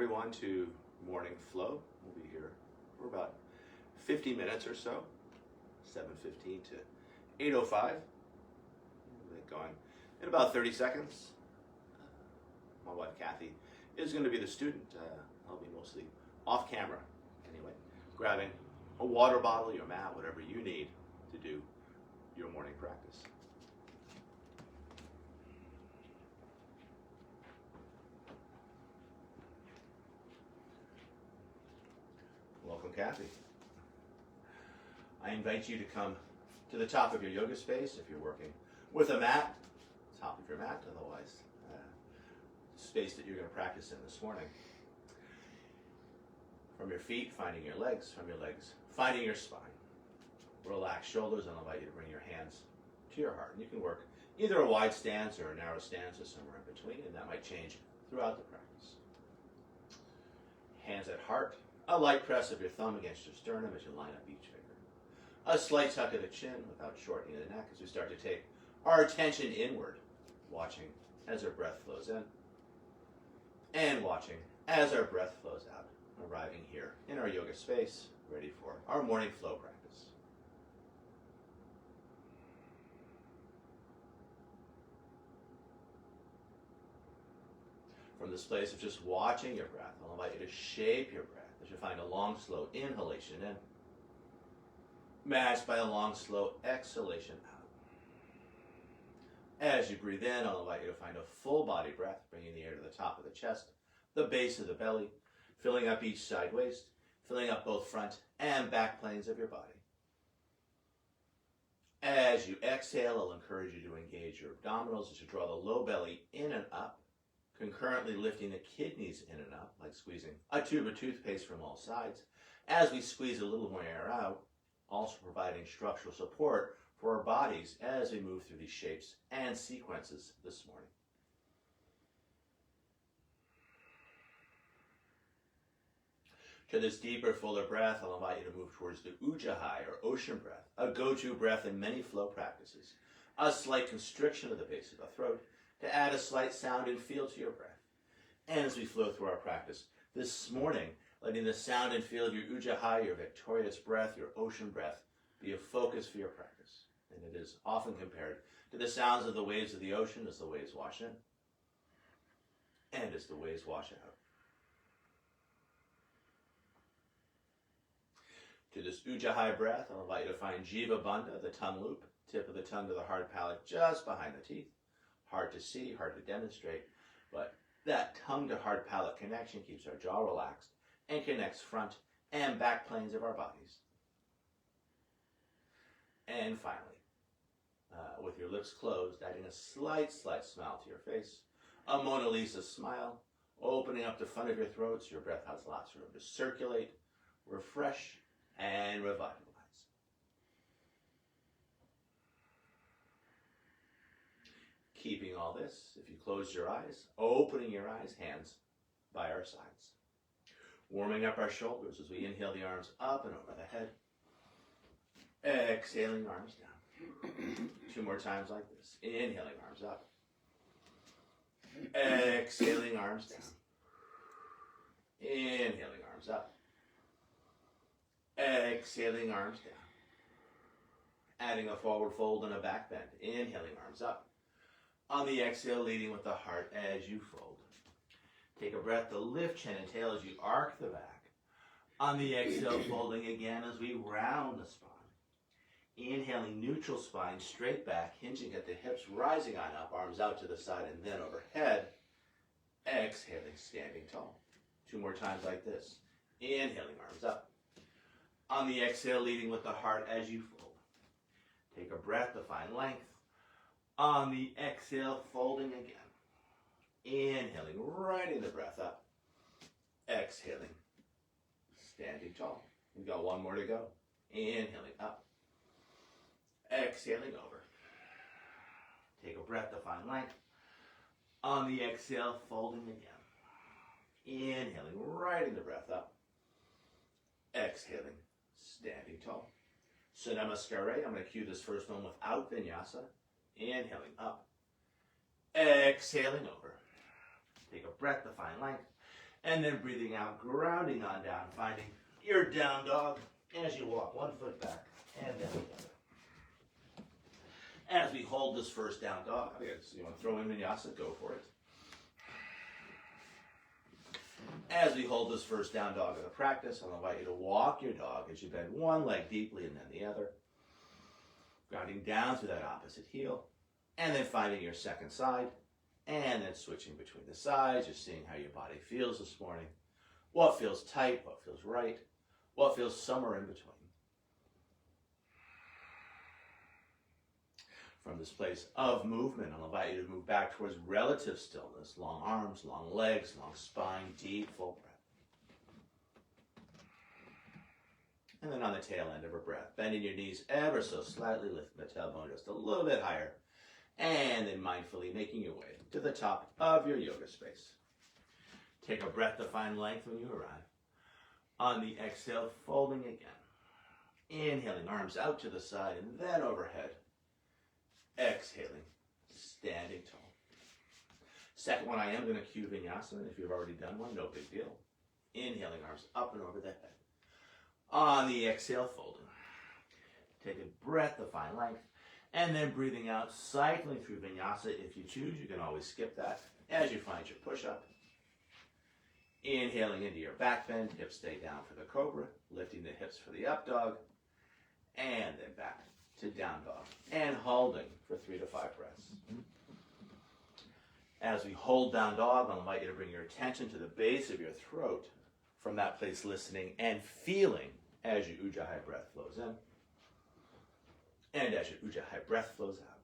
everyone to Morning Flow. We'll be here for about 50 minutes or so, 7:15 to 8:05. We'll get going in about 30 seconds. My wife Kathy is going to be the student. I'll be mostly off camera anyway, grabbing a water bottle, your mat, whatever you need to do your morning practice. Welcome, Kathy. I invite you to come to the top of your yoga space if you're working with a mat, top of your mat, otherwise space that you're going to practice in this morning. From your feet, finding your legs, from your legs, finding your spine. Relax shoulders, and I'll invite you to bring your hands to your heart. And you can work either a wide stance or a narrow stance or somewhere in between, and that might change throughout the practice. Hands at heart. A light press of your thumb against your sternum as you line up each finger. A slight tuck of the chin without shortening the neck as we start to take our attention inward, watching as our breath flows in and watching as our breath flows out, arriving here in our yoga space, ready for our morning flow practice. From this place of just watching your breath, I'll invite you to shape your breath as you find a long, slow inhalation in, matched by a long, slow exhalation out. As you breathe in, I'll invite you to find a full body breath, bringing the air to the top of the chest, the base of the belly, filling up each side waist, filling up both front and back planes of your body. As you exhale, I'll encourage you to engage your abdominals as you draw the low belly in and up, concurrently lifting the kidneys in and up, like squeezing a tube of toothpaste from all sides, as we squeeze a little more air out, also providing structural support for our bodies as we move through these shapes and sequences this morning. To this deeper, fuller breath, I'll invite you to move towards the Ujjayi or ocean breath, a go-to breath in many flow practices. A slight constriction of the base of the throat to add a slight sound and feel to your breath. And as we flow through our practice this morning, letting the sound and feel of your Ujjayi, your victorious breath, your ocean breath, be a focus for your practice. And it is often compared to the sounds of the waves of the ocean as the waves wash in and as the waves wash out. To this Ujjayi breath, I'll invite you to find Jiva Bandha, the tongue loop, tip of the tongue to the hard palate just behind the teeth. Hard to see, hard to demonstrate, but that tongue to hard palate connection keeps our jaw relaxed and connects front and back planes of our bodies. And finally, with your lips closed, adding a slight smile to your face, a Mona Lisa smile, opening up the front of your throat so your breath has lots of room to circulate, refresh, and revitalize. Keeping all this, if you close your eyes, opening your eyes, hands by our sides. Warming up our shoulders as we inhale the arms up and over the head. Exhaling, arms down. 2 more times like this. Inhaling, arms up. Exhaling, arms down. Inhaling, arms up. Exhaling, arms down. Adding a forward fold and a back bend. Inhaling, arms up. On the exhale, leading with the heart as you fold. Take a breath to lift chin and tail as you arc the back. On the exhale, folding again as we round the spine. Inhaling, neutral spine, straight back, hinging at the hips, rising on up, arms out to the side and then overhead. Exhaling, standing tall. 2 more times like this. Inhaling, arms up. On the exhale, leading with the heart as you fold. Take a breath to find length. On the exhale, folding again. Inhaling, righting the breath up. Exhaling, standing tall. We've got 1 more to go. Inhaling up. Exhaling over. Take a breath to find length. On the exhale, folding again. Inhaling, righting the breath up. Exhaling, standing tall. So Namaskare. I'm going to cue this first one without vinyasa. Inhaling up. Exhaling over. Take a breath to find length. And then breathing out, grounding on down, finding your down dog as you walk one foot back and then the other. As we hold this first down dog, you want to throw in vinyasa, go for it. As we hold this first down dog in the practice, I'll invite you to walk your dog as you bend one leg deeply and then the other. Grounding down through that opposite heel. And then finding your second side. And then switching between the sides, just seeing how your body feels this morning. What feels tight, what feels right, what feels somewhere in between. From this place of movement, I'll invite you to move back towards relative stillness. Long arms, long legs, long spine, deep, full breath. And then on the tail end of a breath, bending your knees ever so slightly, lifting the tailbone just a little bit higher. And then mindfully making your way to the top of your yoga space. Take a breath to find length when you arrive. On the exhale, folding again. Inhaling, arms out to the side and then overhead. Exhaling, standing tall. Second one, I am going to cue vinyasa. If you've already done one, no big deal. Inhaling, arms up and over the head. On the exhale, folding. Take a breath to find length. And then breathing out, cycling through vinyasa. If you choose, you can always skip that as you find your push-up. Inhaling into your back bend, hips stay down for the cobra, lifting the hips for the up dog, and then back to down dog, and holding for 3 to 5 breaths. As we hold down dog, I'll invite you to bring your attention to the base of your throat. From that place, listening and feeling as your Ujjayi breath flows in. And as your Ujjayi breath flows out.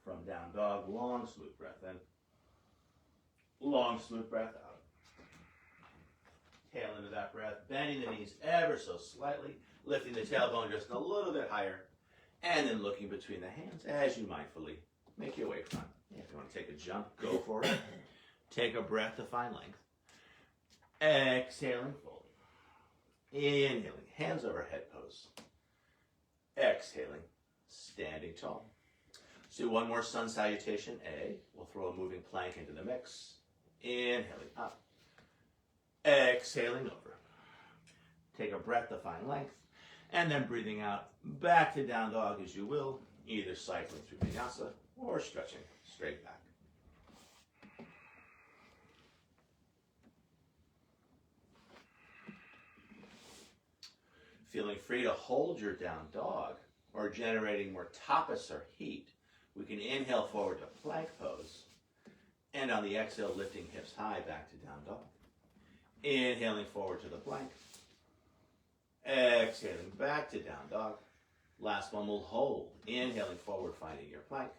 From down dog, long, smooth breath in. Long, smooth breath out. Tail into that breath, bending the knees ever so slightly, lifting the tailbone just a little bit higher, and then looking between the hands as you mindfully make your way front. If you want to take a jump, go for it. Take a breath to find length. Exhaling, folding. Inhaling, hands over head pose. Exhaling, standing tall. Let's do one more sun salutation, A. We'll throw a moving plank into the mix. Inhaling up. Exhaling over. Take a breath to find length. And then breathing out, back to down dog as you will, either cycling through vinyasa or stretching straight back. Feeling free to hold your down dog or generating more tapas or heat, we can inhale forward to plank pose. And on the exhale, lifting hips high back to down dog. Inhaling forward to the plank. Exhaling back to down dog. Last one, we'll hold. Inhaling forward, finding your plank.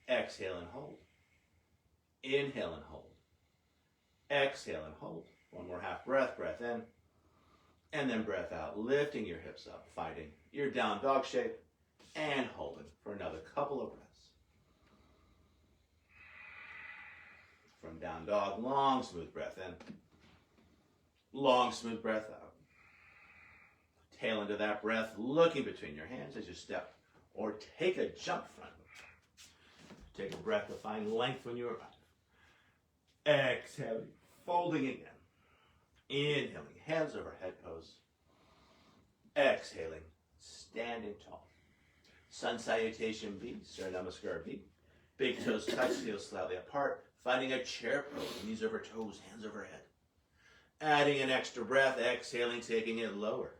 Exhale and hold. Inhale and hold. Exhale and hold. One more half breath, breath in. And then breath out, lifting your hips up, finding your down dog shape, and holding for another couple of breaths. From down dog, long, smooth breath in. Long, smooth breath out. Tail into that breath, looking between your hands as you step or take a jump front. Take a breath to find length when you arrive. Exhaling, folding again. Inhaling, hands over head pose. Exhaling, standing tall. Sun salutation B, Surya Namaskar B. Big toes touch, heels slightly apart. Finding a chair pose, knees over toes, hands overhead. Adding an extra breath, exhaling, taking it lower.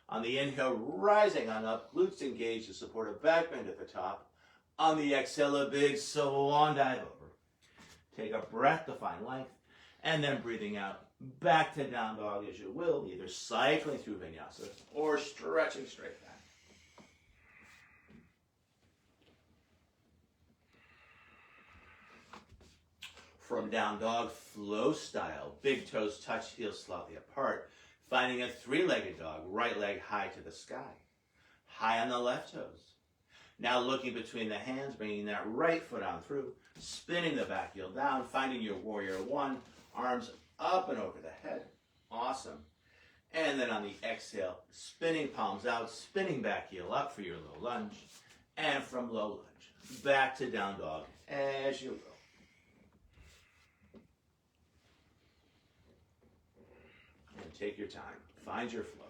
On the inhale, rising on up, glutes engaged to support a back bend at the top. On the exhale, a big swan dive over. Take a breath to find length, and then breathing out, back to down dog as you will, either cycling through vinyasa or stretching straight back. From down dog, flow style, big toes touch, heels slightly apart, finding a three-legged dog, right leg high to the sky, high on the left toes. Now looking between the hands, bringing that right foot on through, spinning the back heel down, finding your warrior one, arms up and over the head. Awesome. And then on the exhale, spinning palms out, spinning back heel up for your low lunge. And from low lunge, back to down dog as you will. take your time. Find your flow.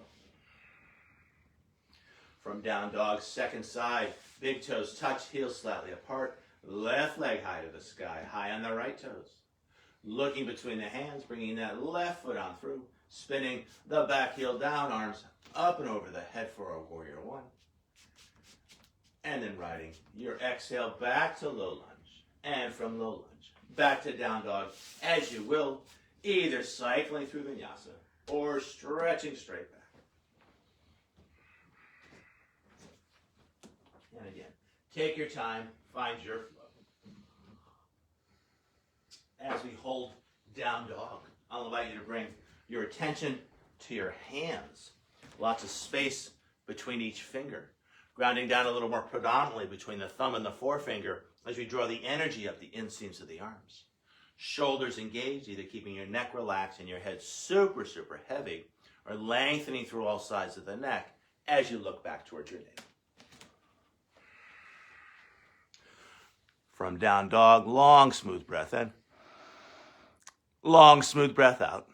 From down dog, second side, big toes touch, heels slightly apart, left leg high to the sky, high on the right toes. Looking between the hands, bringing that left foot on through, spinning the back heel down, arms up and over the head for a warrior one. And then riding your exhale back to low lunge. And from low lunge, back to down dog as you will, either cycling through vinyasa or stretching straight back. And again, take your time, find your flow. As we hold down dog, I'll invite you to bring your attention to your hands. Lots of space between each finger. Grounding down a little more predominantly between the thumb and the forefinger as we draw the energy up the inseams of the arms. Shoulders engaged, either keeping your neck relaxed and your head super, super heavy, or lengthening through all sides of the neck as you look back towards your navel. From down dog, long, smooth breath in. Long, smooth breath out.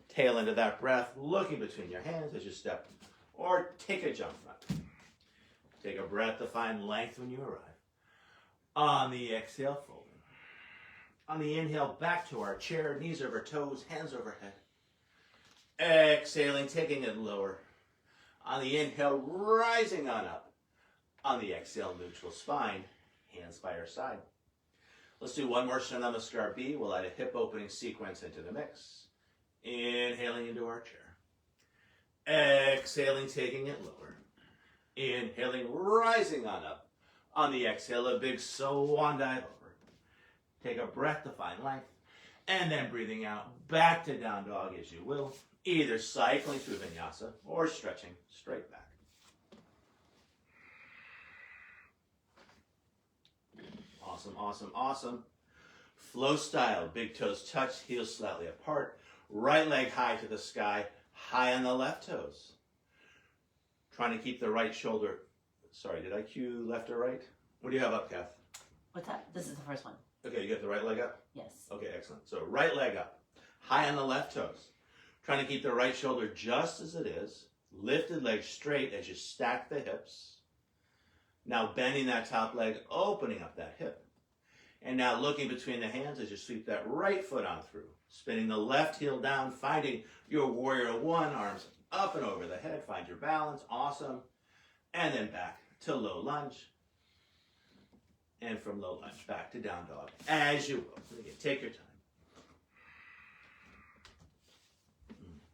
Tail into that breath, looking between your hands as you step or take a jump front. Take a breath to find length when you arrive. On the exhale, folding. On the inhale, back to our chair, knees over toes, hands overhead. Exhaling, taking it lower. On the inhale, rising on up. On the exhale, neutral spine, hands by our side. Let's do one more Surya Namaskar B. We'll add a hip opening sequence into the mix. Inhaling into our chair. Exhaling, taking it lower. Inhaling, rising on up. On the exhale, a big swan dive over. Take a breath to find length. And then breathing out, back to down dog as you will. Either cycling through vinyasa or stretching straight back. Awesome, awesome, awesome. Flow style, big toes touch, heels slightly apart. Right leg high to the sky, high on the left toes. Trying to keep the right shoulder. Sorry, did I cue left or right? What do you have up, Kath? What's that? This is the first one. Okay, you got the right leg up? Yes. Okay, excellent. So right leg up, high on the left toes. Trying to keep the right shoulder just as it is. Lifted leg straight as you stack the hips. Now bending that top leg, opening up that hip. And now looking between the hands as you sweep that right foot on through. Spinning the left heel down, finding your warrior one, arms up and over the head. Find your balance, awesome. And then back to low lunge. And from low lunge, back to down dog, as you will. Again, take your time.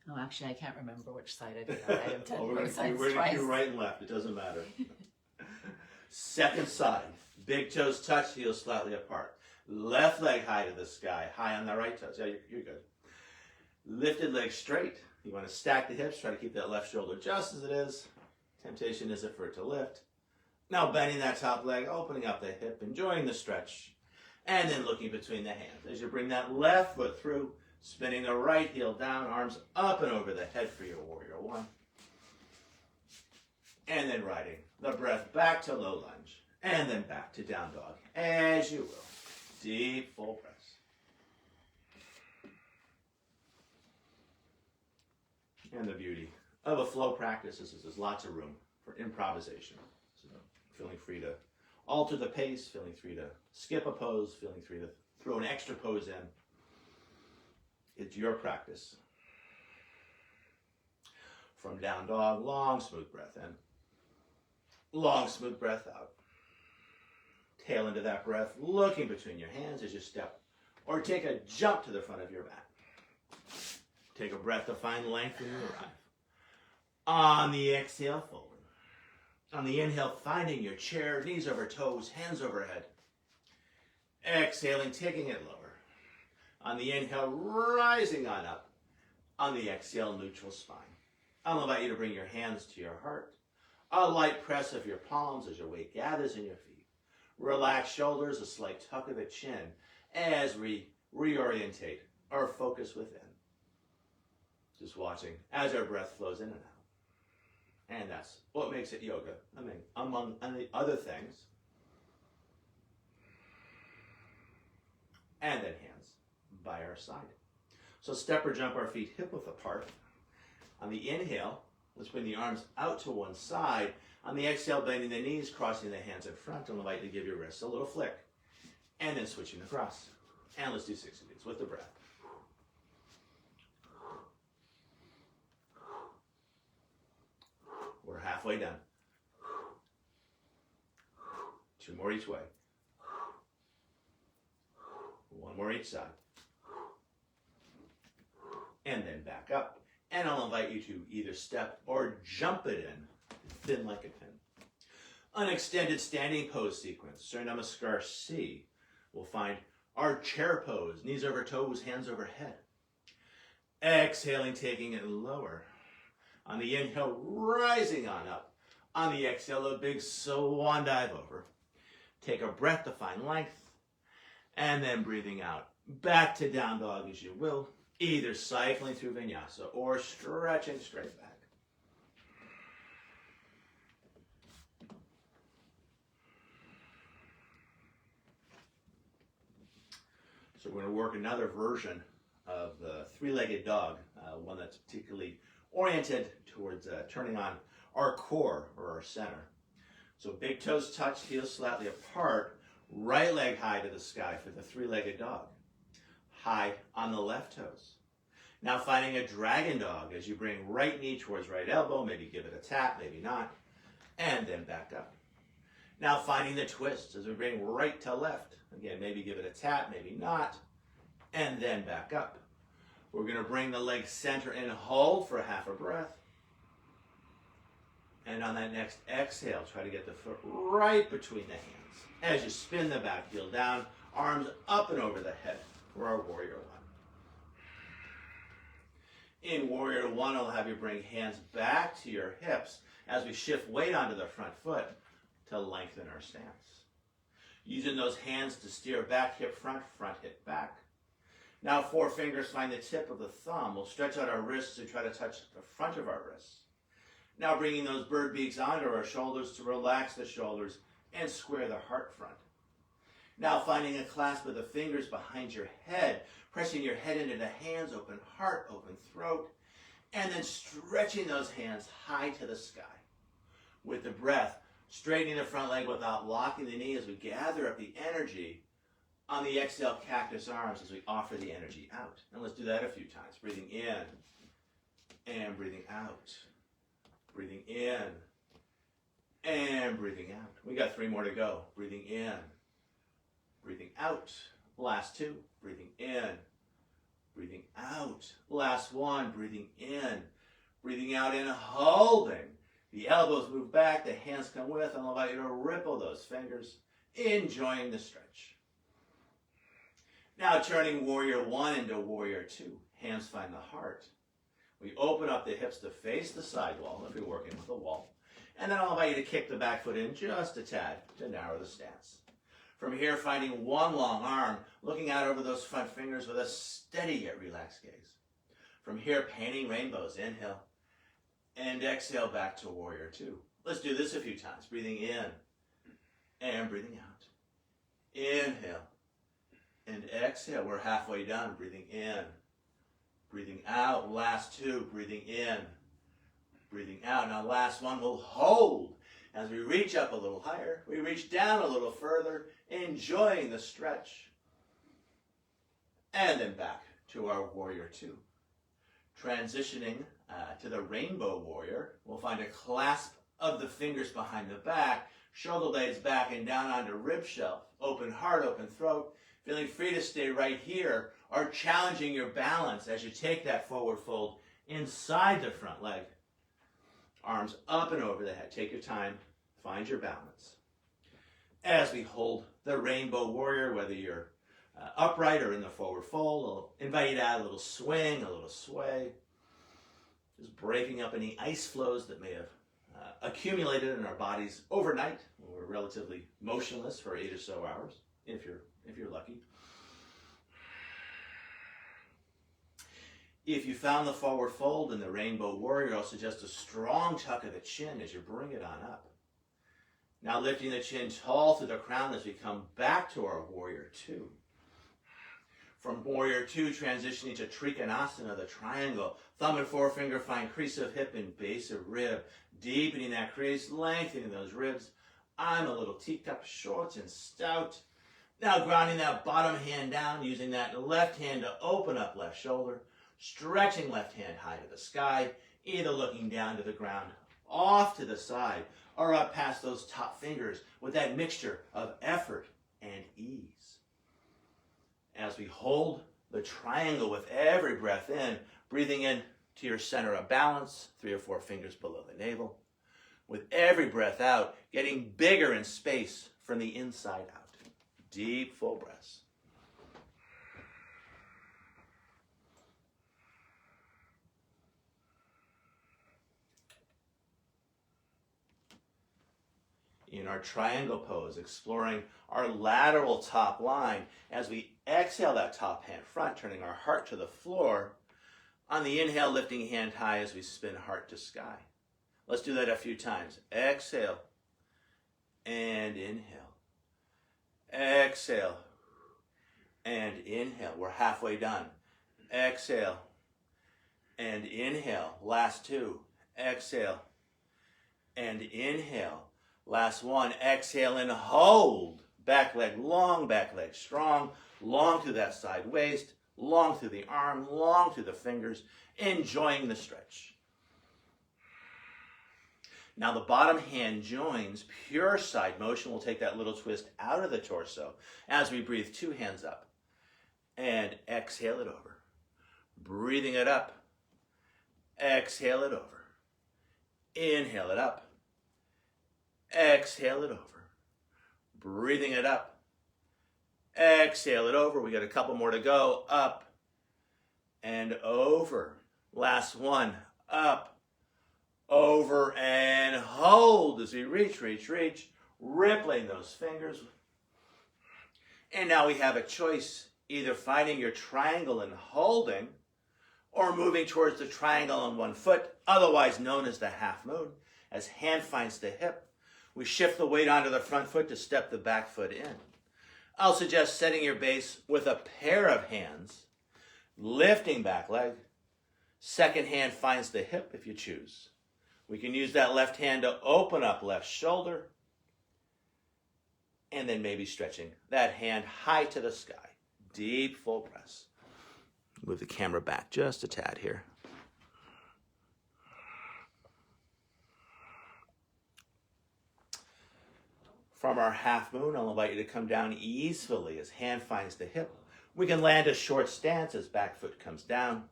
Oh, actually, I can't remember which side I did that. I have done We're both sides going to twice. do right and left. It doesn't matter. Second side. Big toes touch, heels slightly apart. Left leg high to the sky, high on the right toes. Yeah, you're good. Lifted leg straight. You want to stack the hips, try to keep that left shoulder just as it is. Temptation is it for it to lift. Now bending that top leg, opening up the hip, enjoying the stretch. And then looking between the hands. As you bring that left foot through, spinning the right heel down, arms up and over the head for your warrior one. And then riding the breath back to low lunge. And then back to down dog, as you will. Deep, full breaths. And the beauty of a flow practice is there's lots of room for improvisation. So feeling free to alter the pace, feeling free to skip a pose, feeling free to throw an extra pose in. It's your practice. From down dog, long, smooth breath in. Long, smooth breath out. Tail into that breath, looking between your hands as you step or take a jump to the front of your mat. Take a breath to find length when you arrive. On the exhale, folding. On the inhale, finding your chair, knees over toes, hands overhead. Exhaling, taking it lower. On the inhale, rising on up. On the exhale, neutral spine. I'll invite you to bring your hands to your heart. A light press of your palms as your weight gathers in your feet. Relax shoulders, a slight tuck of the chin as we reorientate or focus within. Just watching as our breath flows in and out. And that's what makes it yoga. I mean, among other things. And then hands by our side. So step or jump our feet hip width apart. On the inhale, let's bring the arms out to one side. On the exhale, bending the knees, crossing the hands in front, and invite you to give your wrists a little flick. And then switching across. And let's do 6 of these with the breath. We're halfway done. 2 more each way. 1 more each side. And then back up. And I'll invite you to either step or jump it in, thin like a pin. An extended standing pose sequence, Surya Namaskar C. We'll find our chair pose, knees over toes, hands over head. Exhaling, taking it lower. On the inhale, rising on up. On the exhale, a big swan dive over. Take a breath to find length. And then breathing out. Back to down dog as you will. Either cycling through vinyasa or stretching straight back. So we're going to work another version of the three-legged dog, one that's particularly oriented towards turning on our core or our center. So big toes touch, heels slightly apart, right leg high to the sky for the three-legged dog. High on the left toes. Now finding a dragon dog as you bring right knee towards right elbow, maybe give it a tap, maybe not, and then back up. Now finding the twist as we bring right to left. Again, maybe give it a tap, maybe not, and then back up. We're going to bring the leg center and hold for half a breath. And on that next exhale, try to get the foot right between the hands. As you spin the back heel down, arms up and over the head for our Warrior One. In Warrior One, I'll have you bring hands back to your hips as we shift weight onto the front foot to lengthen our stance. Using those hands to steer back hip front, front hip back. Now 4 fingers find the tip of the thumb. We'll stretch out our wrists to try to touch the front of our wrists. Now bringing those bird beaks onto our shoulders to relax the shoulders and square the heart front. Now finding a clasp of the fingers behind your head, pressing your head into the hands, open heart, open throat, and then stretching those hands high to the sky. With the breath, straightening the front leg without locking the knee as we gather up the energy. On the exhale, cactus arms as we offer the energy out. And let's do that a few times. Breathing in and breathing out. Breathing in and breathing out. We got 3 more to go. Breathing in, breathing out. Last 2, breathing in, breathing out. Last 1, breathing in, breathing out and holding. The elbows move back, the hands come with, and I'll invite you to ripple those fingers, enjoying the stretch. Now turning Warrior One into Warrior Two. Hands find the heart. We open up the hips to face the side wall if you're working with a wall. And then I'll invite you to kick the back foot in just a tad to narrow the stance. From here, finding one long arm, looking out over those front fingers with a steady yet relaxed gaze. From here, painting rainbows. Inhale and exhale back to Warrior Two. Let's do this a few times. Breathing in and breathing out. Inhale and exhale. We're halfway done. Breathing in, breathing out. Last 2, breathing in, breathing out. Now last 1, we'll hold. As we reach up a little higher, we reach down a little further, enjoying the stretch. And then back to our Warrior Two. Transitioning to the Rainbow Warrior, we'll find a clasp of the fingers behind the back, shoulder blades back and down onto rib shelf, open heart, open throat, feeling free to stay right here or challenging your balance as you take that forward fold inside the front leg. Arms up and over the head. Take your time. Find your balance. As we hold the Rainbow Warrior, whether you're upright or in the forward fold, I'll invite you to add a little swing, a little sway. Just breaking up any ice flows that may have accumulated in our bodies overnight when we're relatively motionless for 8 or so hours, if you're lucky. If you found the forward fold in the Rainbow Warrior, I'll suggest a strong tuck of the chin as you bring it on up. Now lifting the chin tall through the crown as we come back to our Warrior Two. From Warrior Two, transitioning to Trikonasana, the triangle. Thumb and forefinger find crease of hip and base of rib. Deepening that crease, lengthening those ribs. I'm a little teacup, short and stout. Now grounding that bottom hand down, using that left hand to open up left shoulder. Stretching left hand high to the sky, either looking down to the ground, off to the side, or up past those top fingers with that mixture of effort and ease. As we hold the triangle with every breath in, breathing in to your center of balance, 3 or 4 fingers below the navel. With every breath out, getting bigger in space from the inside out. Deep, full breaths. In our triangle pose, exploring our lateral top line as we exhale that top hand front, turning our heart to the floor. On the inhale, lifting hand high as we spin heart to sky. Let's do that a few times. Exhale and inhale. Exhale and inhale. We're halfway done. Exhale and inhale. Last 2. Exhale and inhale. Last 1. Exhale and hold. Back leg long, back leg strong. Long through that side waist. Long through the arm. Long through the fingers. Enjoying the stretch. Now the bottom hand joins, pure side motion. We'll take that little twist out of the torso as we breathe 2 hands up. And exhale it over. Breathing it up. Exhale it over. Inhale it up. Exhale it over. Breathing it up. Exhale it over. We got a couple more to go. Up and over. Last 1. Up. Over and hold as we reach, rippling those fingers. And now we have a choice, either finding your triangle and holding, or moving towards the triangle on 1 foot, otherwise known as the half moon. As hand finds the hip, we shift the weight onto the front foot to step the back foot in. I'll suggest setting your base with a pair of hands, lifting back leg. Second hand finds the hip if you choose. We can use that left hand to open up left shoulder, and then maybe stretching that hand high to the sky. Deep, full breaths. Move the camera back just a tad here. From our half moon, I'll invite you to come down easily as hand finds the hip. We can land a short stance as back foot comes down.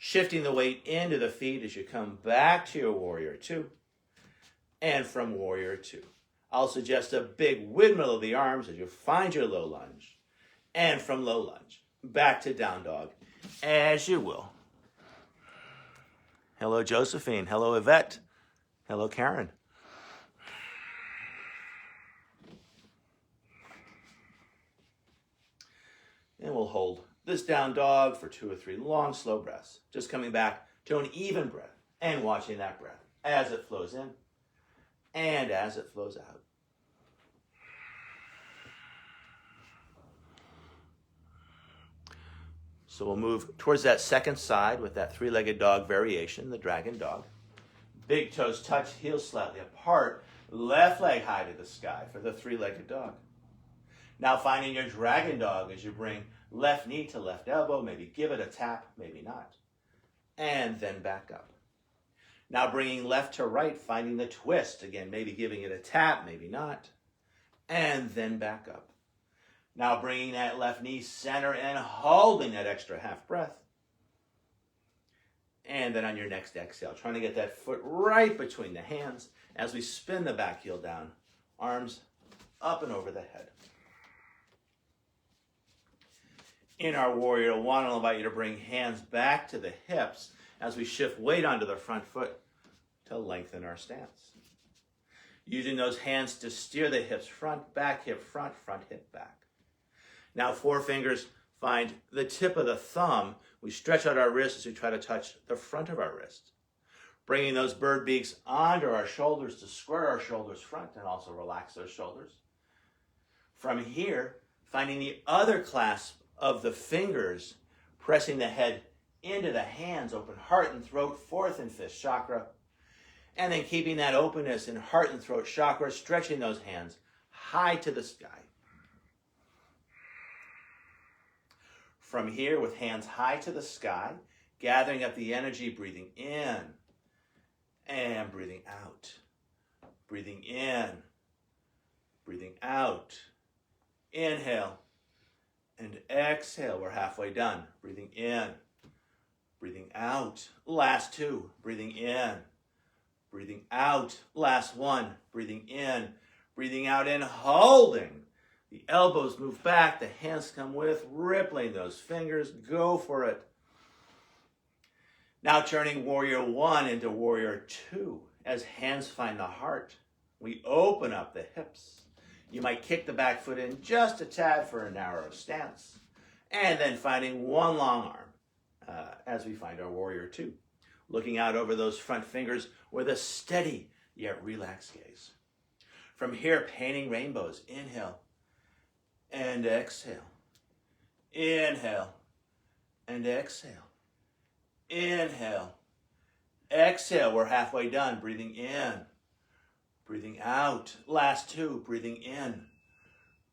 Shifting the weight into the feet as you come back to your Warrior Two. And from Warrior Two, I'll suggest a big windmill of the arms as you find your low lunge. And from low lunge, back to down dog, as you will. Hello, Josephine. Hello, Yvette. Hello, Karen. And we'll hold this down dog for 2 or 3 long, slow breaths. Just coming back to an even breath and watching that breath as it flows in and as it flows out. So we'll move towards that second side with that 3-legged dog variation, the dragon dog. Big toes touch, heels slightly apart, left leg high to the sky for the 3-legged dog. Now finding your dragon dog as you bring left knee to left elbow, maybe give it a tap, maybe not. And then back up. Now bringing left to right, finding the twist. Again, maybe giving it a tap, maybe not. And then back up. Now bringing that left knee center and holding that extra half breath. And then on your next exhale, trying to get that foot right between the hands as we spin the back heel down, arms up and over the head. In our Warrior One, I'll invite you to bring hands back to the hips as we shift weight onto the front foot to lengthen our stance. Using those hands to steer the hips front hip front hip back. Now 4 fingers find the tip of the thumb. We stretch out our wrist as we try to touch the front of our wrist. Bringing those bird beaks onto our shoulders to square our shoulders front and also relax those shoulders. From here, finding the other clasp of the fingers, pressing the head into the hands, open heart and throat, fourth and fifth chakra. And then keeping that openness in heart and throat chakra, stretching those hands high to the sky. From here, with hands high to the sky, gathering up the energy, breathing in and breathing out. Breathing in, breathing out. Inhale and exhale. We're halfway done. Breathing in, breathing out. Last two. Breathing in, breathing out. Last one. Breathing in, breathing out, and holding. The elbows move back, the hands come with, rippling those fingers. Go for it. Now turning warrior one into warrior two. As hands find the heart, we open up the hips. You might kick the back foot in just a tad for a narrow stance. And then finding one long arm as we find our warrior two. Looking out over those front fingers with a steady yet relaxed gaze. From here, painting rainbows. Inhale and exhale. Inhale and exhale. Inhale. Exhale. We're halfway done. Breathing in. Breathing out. Last two. Breathing in.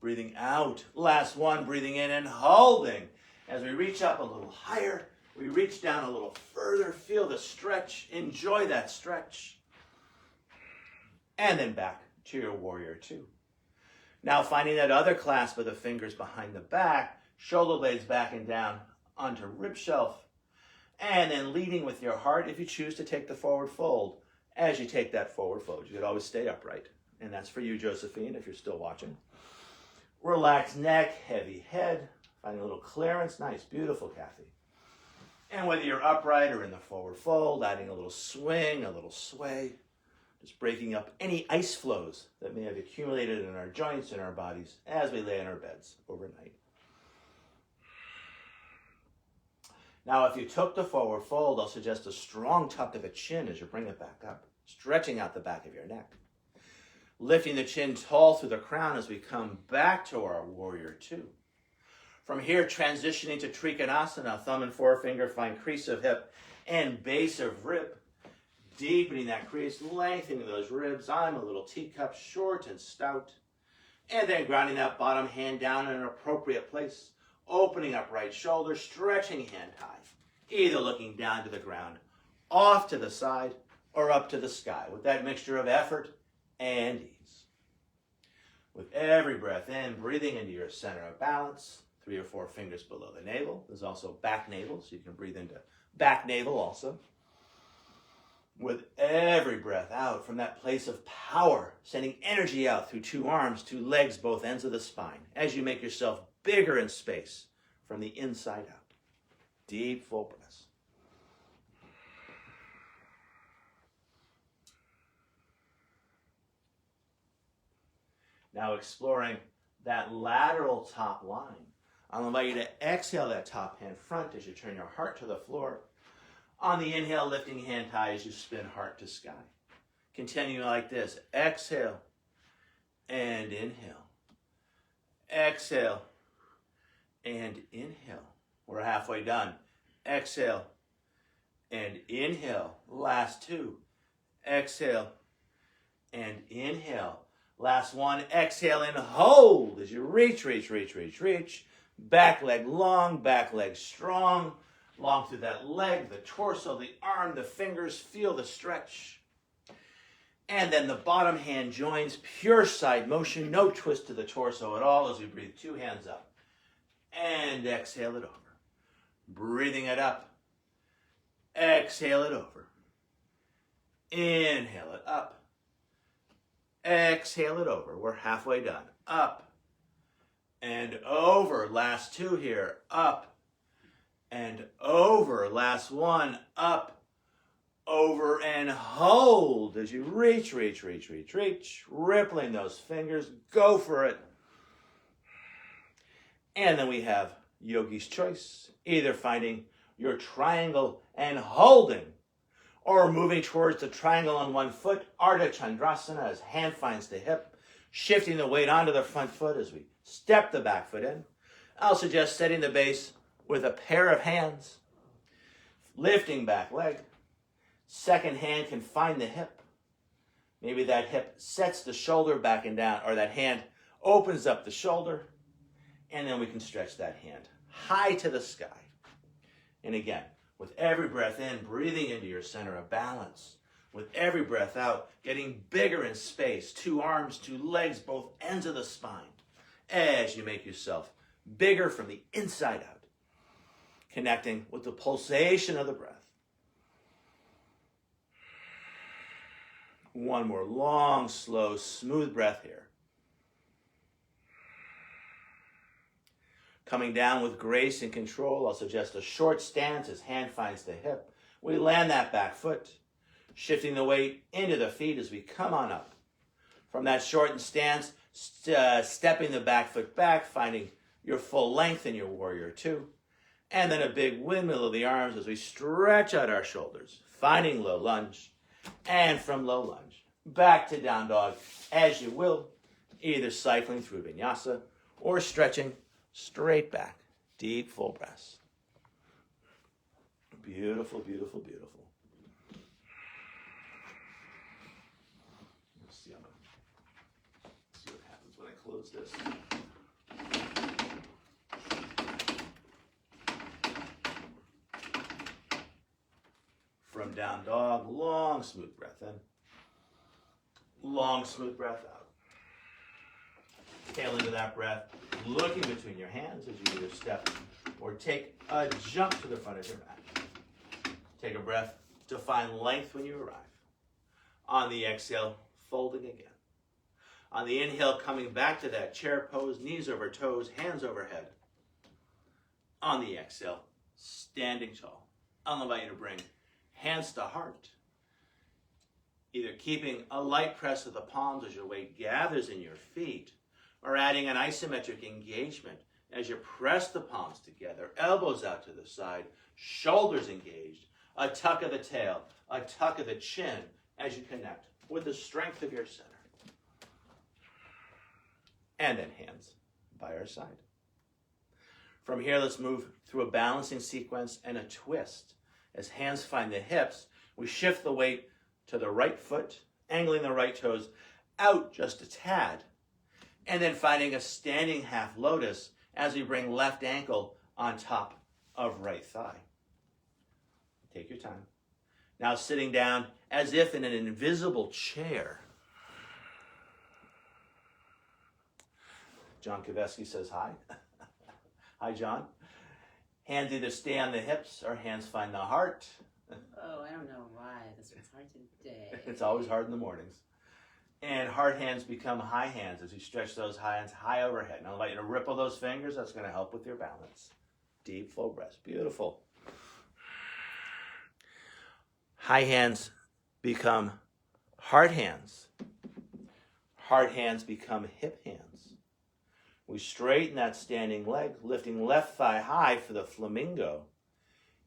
Breathing out. Last one. Breathing in and holding. As we reach up a little higher, we reach down a little further. Feel the stretch. Enjoy that stretch. And then back to your warrior two. Now finding that other clasp of the fingers behind the back, shoulder blades back and down onto rib shelf, and then leading with your heart if you choose to take the forward fold. As you take that forward fold, you could always stay upright. And that's for you, Josephine, if you're still watching. Relaxed neck, heavy head, finding a little clearance. Nice, beautiful, Kathy. And whether you're upright or in the forward fold, adding a little swing, a little sway. Just breaking up any ice flows that may have accumulated in our joints and our bodies as we lay in our beds overnight. Now, if you took the forward fold, I'll suggest a strong tuck of the chin as you bring it back up, stretching out the back of your neck. Lifting the chin tall through the crown as we come back to our warrior two. From here, transitioning to Trikonasana, thumb and forefinger find crease of hip and base of rib. Deepening that crease, lengthening those ribs. I'm a little teacup, short and stout. And then grounding that bottom hand down in an appropriate place. Opening up right shoulder, stretching hand high. Either looking down to the ground, off to the side, or up to the sky with that mixture of effort and ease. With every breath in, breathing into your center of balance. 3 or 4 fingers below the navel. There's also back navel, so you can breathe into back navel also. With every breath out from that place of power, sending energy out through 2 arms, 2 legs, both ends of the spine, as you make yourself bigger in space from the inside out. Deep, full breaths. Now exploring that lateral top line. I'll invite you to exhale that top hand front as you turn your heart to the floor. On the inhale, lifting hand high as you spin heart to sky. Continue like this. Exhale and inhale. Exhale and inhale. We're halfway done. Exhale and inhale. Last 2. Exhale and inhale. Last one. Exhale and hold as you reach. Back leg long, back leg strong. Long through that leg, the torso, the arm, the fingers, feel the stretch. And then the bottom hand joins, pure side motion, no twist to the torso at all as we breathe 2 hands up. And exhale it over. Breathing it up. Exhale it over. Inhale it up. Exhale it over. We're halfway done. Up and over. Last 2 here. Up and over. Last one. Up, over, and hold as you reach. Rippling those fingers. Go for it. And then we have Yogi's Choice. Either finding your triangle and holding, or moving towards the triangle on one foot, Ardha Chandrasana, as hand finds the hip, shifting the weight onto the front foot as we step the back foot in. I'll suggest setting the base with a pair of hands, lifting back leg. Second hand can find the hip. Maybe that hip sets the shoulder back and down, or that hand opens up the shoulder, and then we can stretch that hand high to the sky. And again, with every breath in, breathing into your center of balance. With every breath out, getting bigger in space, 2 arms, 2 legs, both ends of the spine, as you make yourself bigger from the inside out, connecting with the pulsation of the breath. One more long, slow, smooth breath here. Coming down with grace and control, I'll suggest a short stance as hand finds the hip. We land that back foot, shifting the weight into the feet as we come on up. From that shortened stance, stepping the back foot back, finding your full length in your warrior 2. And then a big windmill of the arms as we stretch out our shoulders, finding low lunge. And from low lunge, back to down dog as you will, either cycling through vinyasa or stretching straight back, deep full breaths. Beautiful, beautiful, beautiful. Let's see what happens when I close this. From down dog, long, smooth breath in. Long, smooth breath out. Tail into that breath, looking between your hands as you either step or take a jump to the front of your mat. Take a breath to find length when you arrive. On the exhale, folding again. On the inhale, coming back to that chair pose, knees over toes, hands overhead. On the exhale, standing tall. I'll invite you to bring hands to heart. Either keeping a light press of the palms as your weight gathers in your feet, or adding an isometric engagement as you press the palms together, elbows out to the side, shoulders engaged, a tuck of the tail, a tuck of the chin as you connect with the strength of your center. And then hands by our side. From here, let's move through a balancing sequence and a twist. As hands find the hips, we shift the weight to the right foot, angling the right toes out just a tad, and then finding a standing half lotus as we bring left ankle on top of right thigh. Take your time. Now sitting down as if in an invisible chair. John Kaveski says hi. Hi, John. Hands either stay on the hips or hands find the heart. Oh, I don't know why. This was hard today. It's always hard in the mornings. And heart hands become high hands as you stretch those hands high overhead. And I'll invite you to ripple those fingers. That's going to help with your balance. Deep, full breaths. Beautiful. High hands become heart hands. Heart hands become hip hands. We straighten that standing leg, lifting left thigh high for the flamingo.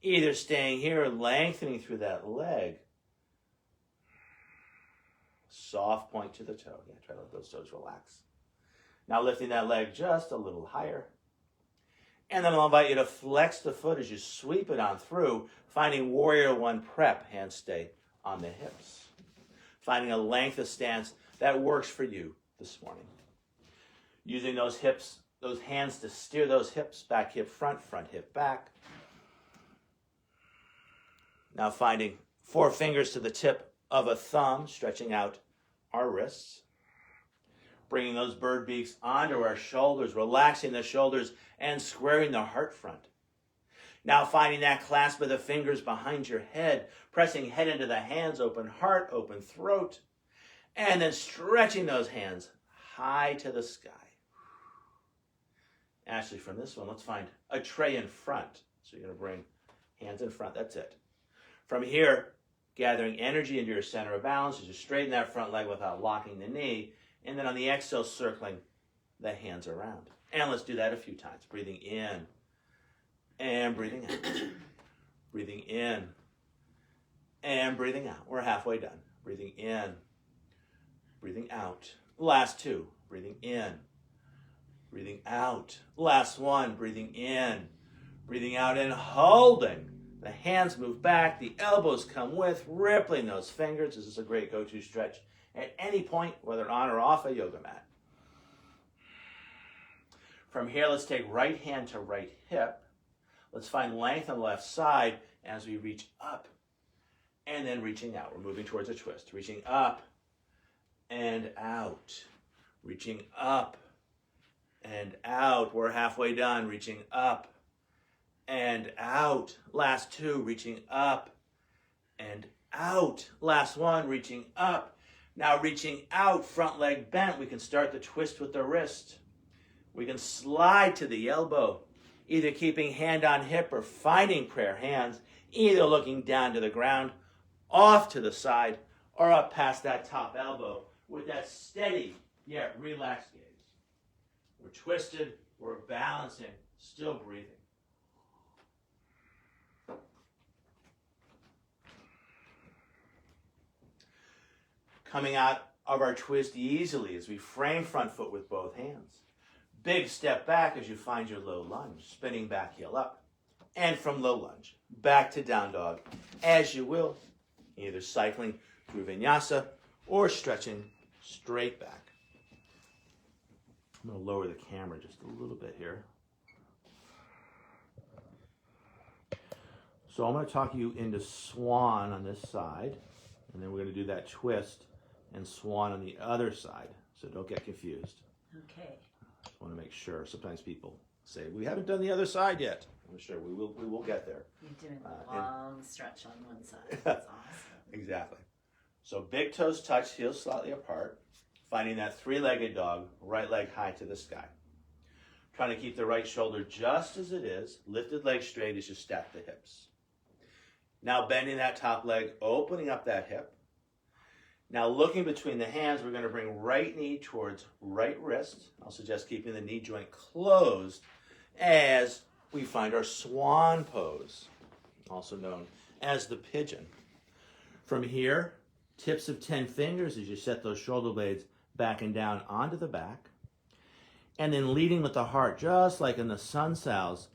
Either staying here or lengthening through that leg. Soft point to the toe. Yeah, try to let those toes relax. Now lifting that leg just a little higher. And then I'll invite you to flex the foot as you sweep it on through, finding warrior 1 prep, hands stay on the hips. Finding a length of stance that works for you this morning. Using those hips, those hands to steer those hips, back hip front, front hip back. Now finding 4 fingers to the tip of a thumb, stretching out our wrists. Bringing those bird beaks onto our shoulders, relaxing the shoulders and squaring the heart front. Now finding that clasp of the fingers behind your head, pressing head into the hands, open heart, open throat, and then stretching those hands high to the sky. Actually, from this one, let's find a tray in front. So you're going to bring hands in front. That's it. From here, gathering energy into your center of balance as you straighten that front leg without locking the knee. And then on the exhale, circling the hands around. And let's do that a few times. Breathing in and breathing out. Breathing in and breathing out. We're halfway done. Breathing in, breathing out. Last 2. Breathing in, breathing out. Last one, breathing in, breathing out and holding. The hands move back, the elbows come with, rippling those fingers. This is a great go-to stretch at any point, whether on or off a yoga mat. From here, let's take right hand to right hip. Let's find length on the left side as we reach up and then reaching out. We're moving towards a twist. Reaching up and out. Reaching up and out. We're halfway done. Reaching up and out. Last two, reaching up and out. Last one, reaching up. Now reaching out, front leg bent. We can start the twist with the wrist. We can slide to the elbow, either keeping hand on hip or finding prayer hands, either looking down to the ground, off to the side, or up past that top elbow with that steady yet relaxed gaze. We're twisted, we're balancing, still breathing. Coming out of our twist easily as we frame front foot with both hands. Big step back as you find your low lunge, spinning back heel up. And from low lunge, back to down dog, as you will, either cycling through vinyasa or stretching straight back. I'm going to lower the camera just a little bit here. So I'm going to talk you into swan on this side, and then we're going to do that twist and swan on the other side, so don't get confused. Okay. Just want to make sure. Sometimes people say, we haven't done the other side yet. I'm sure we will get there. You're doing a long stretch on one side. That's awesome. Exactly. So big toes touch, heels slightly apart. Finding that three-legged dog, right leg high to the sky. Trying to keep the right shoulder just as it is. Lifted leg straight as you stack the hips. Now bending that top leg, opening up that hip. Now looking between the hands, we're going to bring right knee towards right wrist. I'll suggest keeping the knee joint closed as we find our swan pose, also known as the pigeon. From here, tips of 10 fingers as you set those shoulder blades back and down onto the back. And then leading with the heart, just like in the sun sows,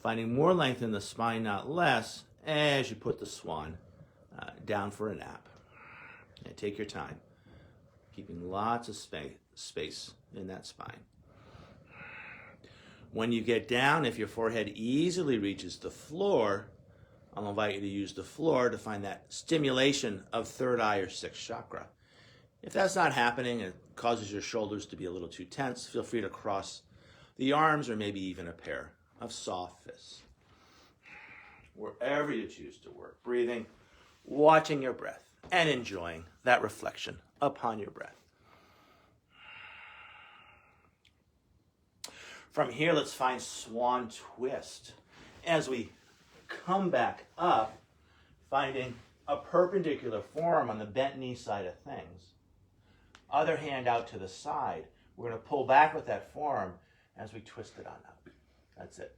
finding more length in the spine, not less, as you put the swan down for a nap. And take your time, keeping lots of space in that spine. When you get down, if your forehead easily reaches the floor, I'll invite you to use the floor to find that stimulation of third eye or sixth chakra. If that's not happening, it causes your shoulders to be a little too tense, feel free to cross the arms or maybe even a pair of soft fists. Wherever you choose to work, breathing, watching your breath, and enjoying that reflection upon your breath. From here, let's find swan twist. As we come back up, finding a perpendicular form on the bent knee side of things. Other hand out to the side. We're going to pull back with that form as we twist it on up. That's it.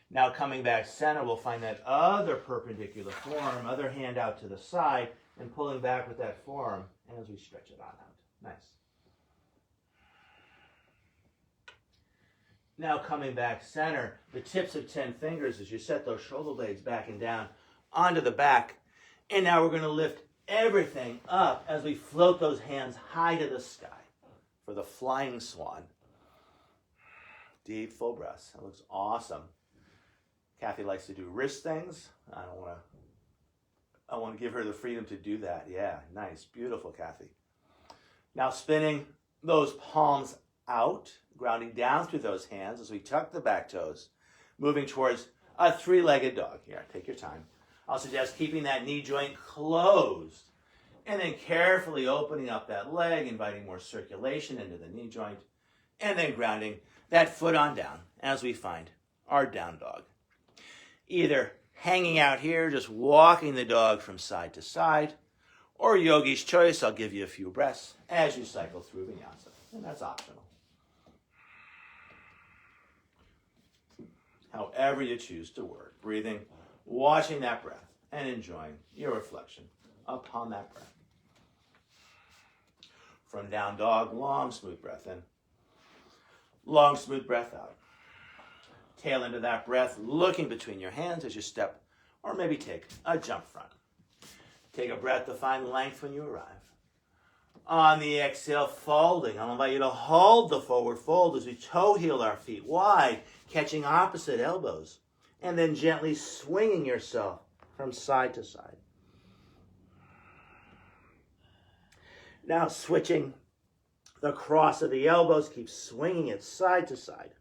Now coming back center, we'll find that other perpendicular form, other hand out to the side, and pulling back with that form as we stretch it on out. Nice. Now coming back center, the tips of 10 fingers as you set those shoulder blades back and down onto the back. And now we're going to lift everything up as we float those hands high to the sky for the flying swan. Deep, full breaths. That looks awesome. Kathy likes to do wrist things. I want to give her the freedom to do that. Yeah, nice. Beautiful, Kathy. Now spinning those palms out, grounding down through those hands as we tuck the back toes, moving towards a three-legged dog. Here, take your time. I'll suggest keeping that knee joint closed and then carefully opening up that leg, inviting more circulation into the knee joint, and then grounding that foot on down as we find our down dog. Either hanging out here, just walking the dog from side to side, or yogi's choice, I'll give you a few breaths as you cycle through vinyasa, and that's optional. However you choose to work, breathing, watching that breath, and enjoying your reflection upon that breath. From down dog, long, smooth breath in. Long, smooth breath out. Tail into that breath, looking between your hands as you step, or maybe take a jump front. Take a breath to find length when you arrive. On the exhale, folding. I'll invite you to hold the forward fold as we toe heel our feet wide, catching opposite elbows, and then gently swinging yourself from side to side. Now switching the cross of the elbows, keep swinging it side to side.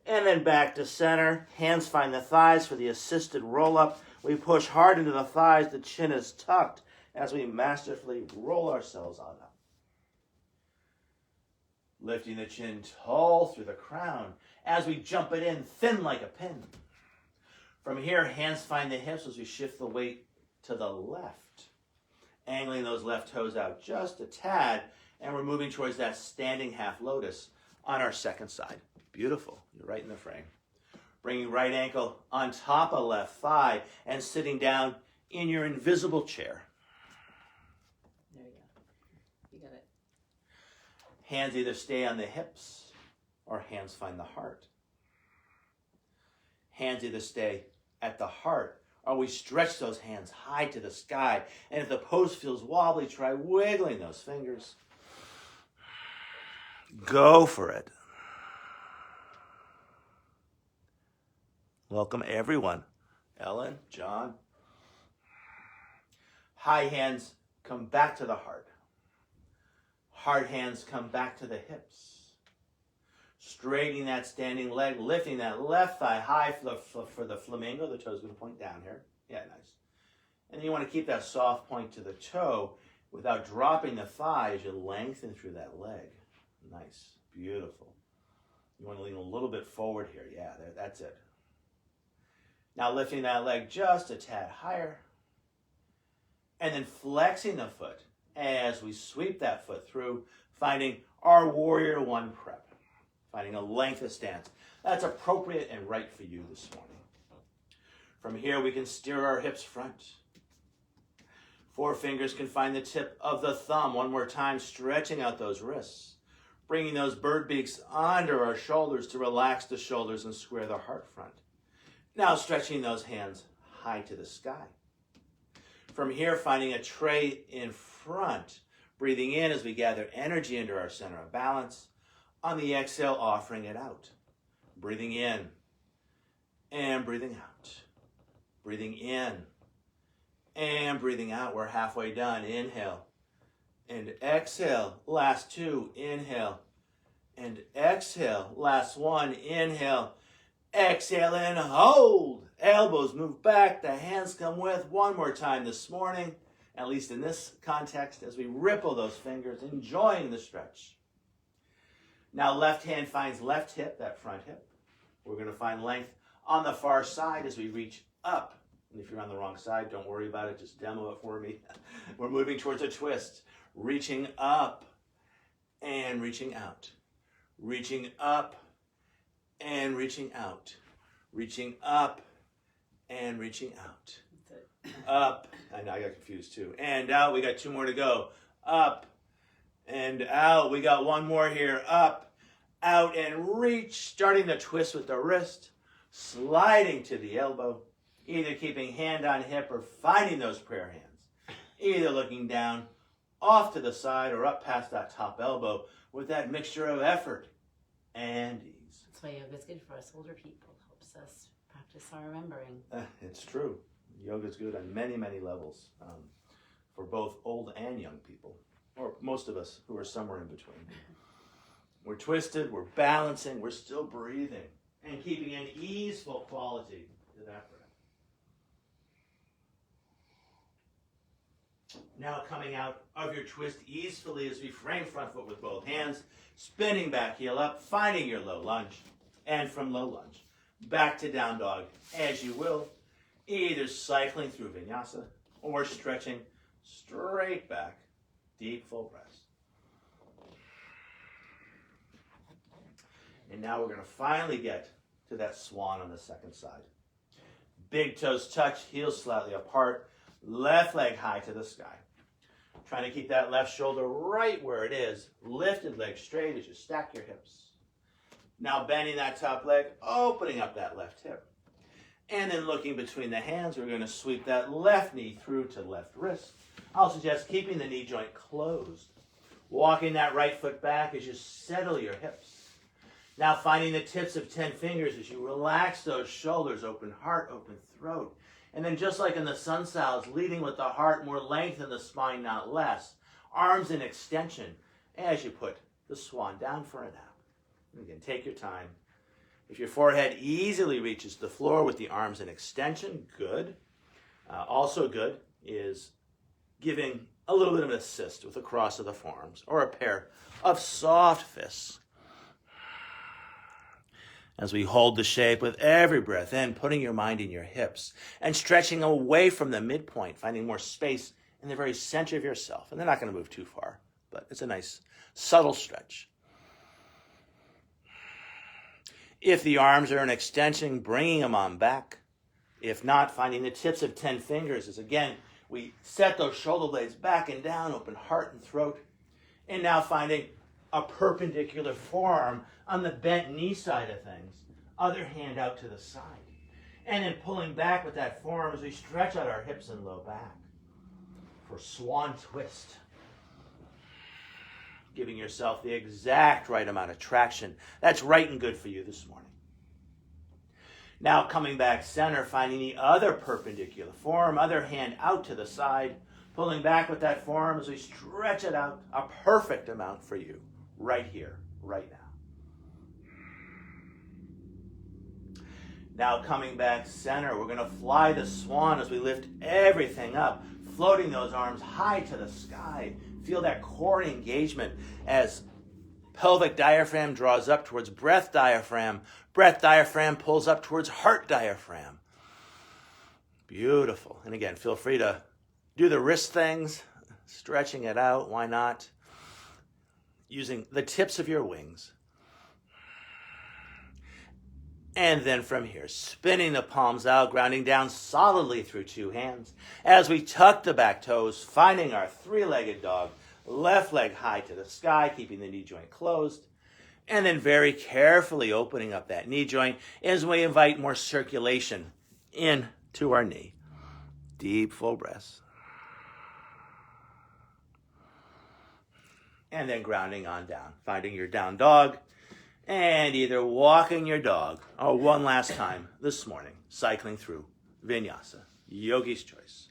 And then back to center. Hands find the thighs for the assisted roll-up. We push hard into the thighs. The chin is tucked as we masterfully roll ourselves on up. Lifting the chin tall through the crown as we jump it in thin like a pin. From here, hands find the hips as we shift the weight to the left. Angling those left toes out just a tad, and we're moving towards that standing half lotus on our second side. Beautiful. You're right in the frame. Bringing right ankle on top of left thigh and sitting down in your invisible chair. There you go. You got it. Hands either stay on the hips or hands find the heart. Hands either stay at the heart or we stretch those hands high to the sky. And if the pose feels wobbly, try wiggling those fingers. Go for it. Welcome everyone. Ellen, John. High hands come back to the heart. Hard hands come back to the hips. Straightening that standing leg, lifting that left thigh high for the flamingo. The toe's going to point down here. Yeah, nice. And you want to keep that soft point to the toe without dropping the thigh as you lengthen through that leg. Nice. Beautiful. You want to lean a little bit forward here. Yeah, that's it. Now lifting that leg just a tad higher. And then flexing the foot as we sweep that foot through, finding our warrior one prep. Finding a length of stance that's appropriate and right for you this morning. From here, we can steer our hips front. Four fingers can find the tip of the thumb. One more time, stretching out those wrists. Bringing those bird beaks under our shoulders to relax the shoulders and square the heart front. Now stretching those hands high to the sky. From here, finding a tray in front. Breathing in as we gather energy into our center of balance. On the exhale, offering it out. Breathing in and breathing out. Breathing in and breathing out. We're halfway done. Inhale and exhale. Last two. Inhale and exhale. Last one. Inhale. Exhale and hold. Elbows move back. The hands come with. One more time this morning, at least in this context, as we ripple those fingers, enjoying the stretch. Now left hand finds left hip, that front hip. We're going to find length on the far side as we reach up. And if you're on the wrong side, don't worry about it. Just demo it for me. We're moving towards a twist. Reaching up and reaching out. Reaching up and reaching out. Reaching up and reaching out. Up. I know I got confused too. And out. We got two more to go. Up and out. We got one more here. Up, out, and reach. Starting the twist with the wrist. Sliding to the elbow. Either keeping hand on hip or finding those prayer hands. Either looking down, off to the side, or up past that top elbow with that mixture of effort and ease. That's why yoga is good for us older people. Helps us practice our remembering. It's true. Yoga is good on many, many levels for both old and young people, or most of us who are somewhere in between. We're twisted, we're balancing, we're still breathing, and keeping an easeful quality to that breath. Now coming out of your twist easefully as we frame front foot with both hands, spinning back heel up, finding your low lunge, and from low lunge, back to down dog as you will, either cycling through vinyasa or stretching straight back, deep full breaths. And now we're going to finally get to that swan on the second side. Big toes touch, heels slightly apart, left leg high to the sky. Trying to keep that left shoulder right where it is. Lifted leg straight as you stack your hips. Now bending that top leg, opening up that left hip. And then looking between the hands, we're going to sweep that left knee through to left wrist. I'll suggest keeping the knee joint closed. Walking that right foot back as you settle your hips. Now finding the tips of 10 fingers as you relax those shoulders, open heart, open throat. And then just like in the sun salves, leading with the heart, more length in the spine, not less. Arms in extension as you put the swan down for a nap. And again, take your time. If your forehead easily reaches the floor with the arms in extension, good. Also good is giving a little bit of an assist with a cross of the forearms or a pair of soft fists. As we hold the shape with every breath in, putting your mind in your hips and stretching away from the midpoint, finding more space in the very center of yourself. And they're not going to move too far, but it's a nice subtle stretch. If the arms are an extension, bringing them on back. If not, finding the tips of 10 fingers as again, we set those shoulder blades back and down, open heart and throat. And now finding a perpendicular forearm on the bent knee side of things. Other hand out to the side. And then pulling back with that forearm as we stretch out our hips and low back. For swan twist. Giving yourself the exact right amount of traction. That's right and good for you this morning. Now coming back center, finding the other perpendicular forearm, other hand out to the side, pulling back with that forearm as we stretch it out, a perfect amount for you, right here, right now. Now coming back center, we're going to fly the swan as we lift everything up, floating those arms high to the sky. Feel that core engagement as pelvic diaphragm draws up towards breath diaphragm. Breath diaphragm pulls up towards heart diaphragm. Beautiful. And again, feel free to do the wrist things, stretching it out. Why not? Using the tips of your wings. And then from here, spinning the palms out, grounding down solidly through two hands. As we tuck the back toes, finding our three-legged dog, left leg high to the sky, keeping the knee joint closed. And then very carefully opening up that knee joint as we invite more circulation into our knee. Deep, full breaths. And then grounding on down, finding your down dog, and either walking your dog, or one last time this morning, cycling through Vinyasa, Yogi's Choice.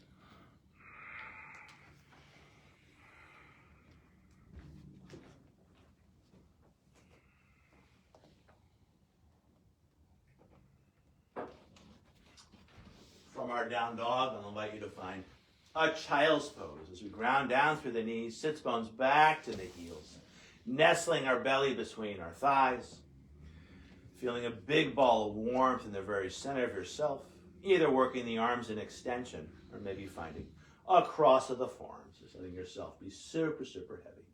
From our down dog, I'll invite you to find a child's pose as we ground down through the knees, sits bones back to the heels, nestling our belly between our thighs, feeling a big ball of warmth in the very center of yourself, either working the arms in extension or maybe finding a cross of the forearms, just letting yourself be super, super heavy.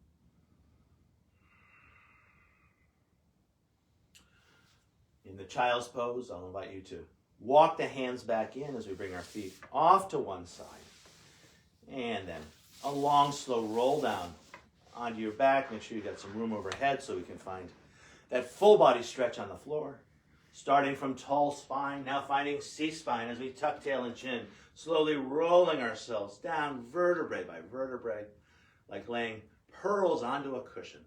In the child's pose, I'll invite you to walk the hands back in as we bring our feet off to one side. And then a long, slow roll down onto your back. Make sure you got some room overhead so we can find that full body stretch on the floor. Starting from tall spine, now finding C-spine as we tuck tail and chin. Slowly rolling ourselves down vertebrae by vertebrae, like laying pearls onto a cushion.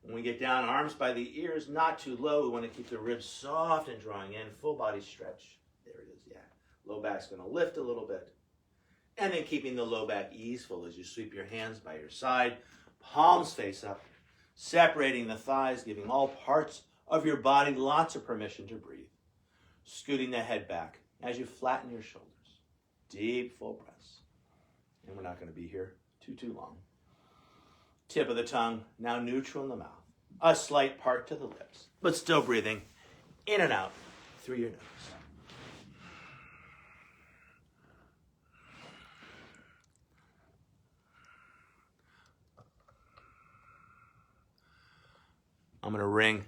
When we get down, arms by the ears, not too low. We want to keep the ribs soft and drawing in. Full body stretch. There it is, yeah. Low back's going to lift a little bit. And then keeping the low back easeful as you sweep your hands by your side. Palms face up. Separating the thighs, giving all parts of your body lots of permission to breathe. Scooting the head back as you flatten your shoulders. Deep, full breaths. And we're not going to be here too long. Tip of the tongue, now neutral in the mouth. A slight part to the lips, but still breathing in and out through your nose. I'm going to ring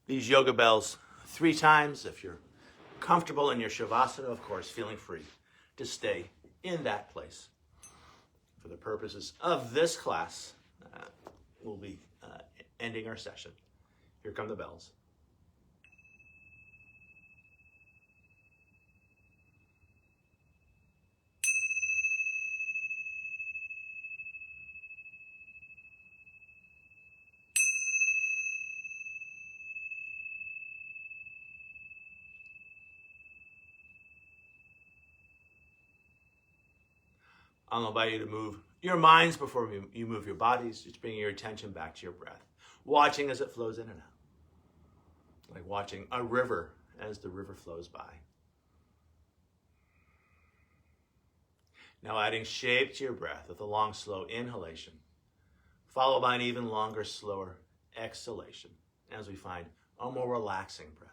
these yoga bells 3 times. If you're comfortable in your Shavasana, of course, feeling free to stay in that place. For the purposes of this class, we'll be ending our session. Here come the bells. I'll invite you to move your minds before you move your bodies, just bringing your attention back to your breath, watching as it flows in and out, like watching a river as the river flows by. Now adding shape to your breath with a long, slow inhalation, followed by an even longer, slower exhalation as we find a more relaxing breath.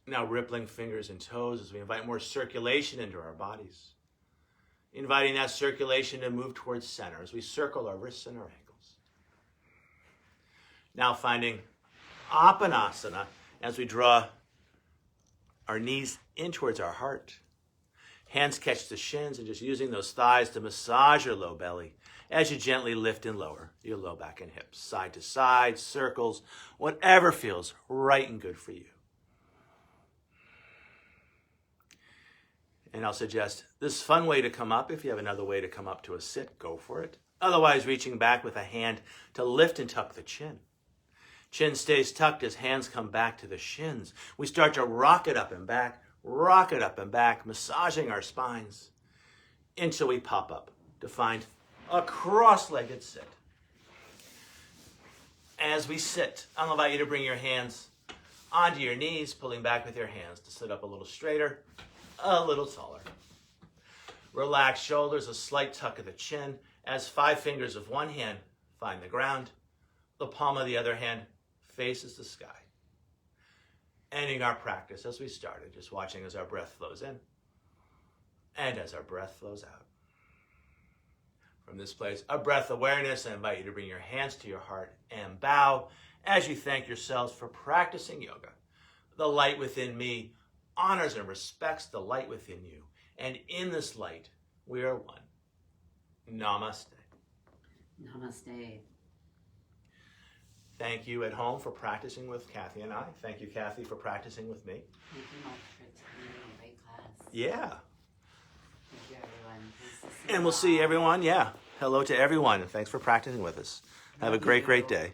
Now rippling fingers and toes as we invite more circulation into our bodies. Inviting that circulation to move towards center as we circle our wrists and our ankles. Now finding Apanasana as we draw our knees in towards our heart. Hands catch the shins and just using those thighs to massage your low belly as you gently lift and lower your low back and hips. Side to side, circles, whatever feels right and good for you. And I'll suggest this fun way to come up. If you have another way to come up to a sit, go for it. Otherwise, reaching back with a hand to lift and tuck the chin. Chin stays tucked as hands come back to the shins. We start to rock it up and back, massaging our spines until we pop up to find a cross-legged sit. As we sit, I'll invite you to bring your hands onto your knees, pulling back with your hands to sit up a little straighter, a little taller. Relax shoulders, a slight tuck of the chin as 5 fingers of one hand find the ground. The palm of the other hand faces the sky. Ending our practice as we started, just watching as our breath flows in and as our breath flows out. From this place of breath awareness, I invite you to bring your hands to your heart and bow as you thank yourselves for practicing yoga. The light within me honors and respects the light within you. And in this light, we are one. Namaste. Namaste. Thank you at home for practicing with Kathy and I. Thank you, Kathy, for practicing with me. Thank you, Mark, for attending a great class. Yeah. Thank you, everyone. Nice to see And you we'll see all. everyone. Yeah. Hello to everyone. And thanks for practicing with us. Have a great, great day.